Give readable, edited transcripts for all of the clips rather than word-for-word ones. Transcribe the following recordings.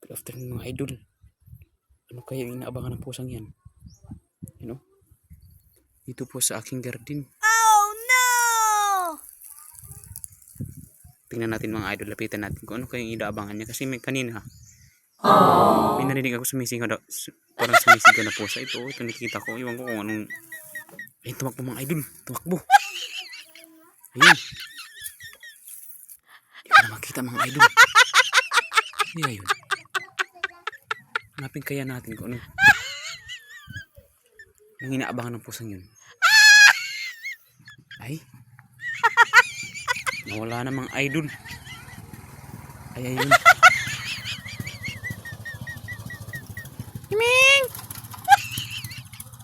Good afternoon mga idol. Ano kaya yung inaabangan ng pusang yan? You know? Dito po sa aking garden. Oh no! Tingnan natin mga idol, lapitan natin kung ano kaya yung inaabangan niya. Kasi may kanina, may narinig ako sumisigaw na, parang sumisigaw na pusa. Ito nakikita ko. Iwan ko kung anong... Ayun, tumakbo mga idol. Tumakbo. Ayun. Hindi ko na makita mga idol. Hindi ayun. Hanapin kaya natin kung ano yung inaabangan ng pusang yun. Ay, nawala na mga idol. Ay, ayun. Miming!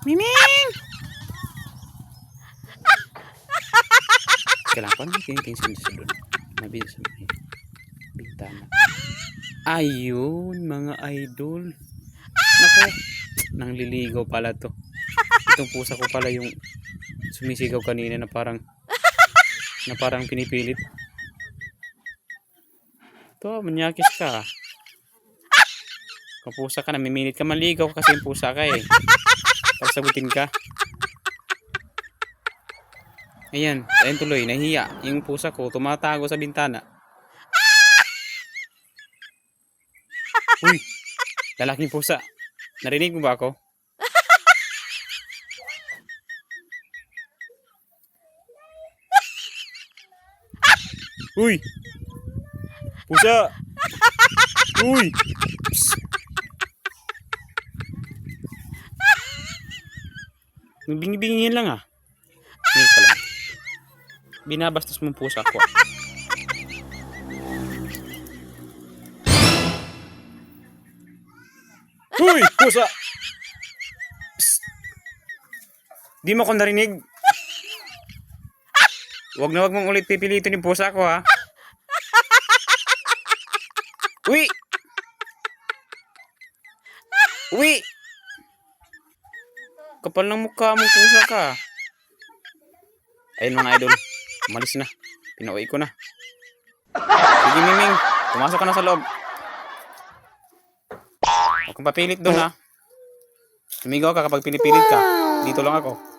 Miming! Kailangan kiniting sa doon. Mabilis sa mga bintana. Ayun mga idol. Nako, nangliligaw pala to. Itong pusa ko pala yung sumisigaw kanina na parang pinipilit. To, manyakis ka. Kung pusa ka, namimilit ka, maligaw kasi yung pusa ka eh. Pagsagutin ka. Ayan, ayun tuloy, nahiya. Yung pusa ko, tumatago sa bintana. Uy, lalaking pusa. Narinig mo ba ako? Uy! Pusa! Uy! Psst. Bingi-bingin lang ah. Ngayon pala. Binabastos mong pusa ko. Uy! Pusa! Psst. Di mo ako narinig. Wag na wag mong ulit pipilitin yung pusa ko ha. Uy! Uy! Kapal ng mukha mong pusa ka. Ayun mga idol. Umalis na. Pinauwi ko na. Sige Miming. Pumasok ka na sa loob. Huwag kang papilit doon ha. Sumigaw ka kapag pinipilit ka. Dito lang ako.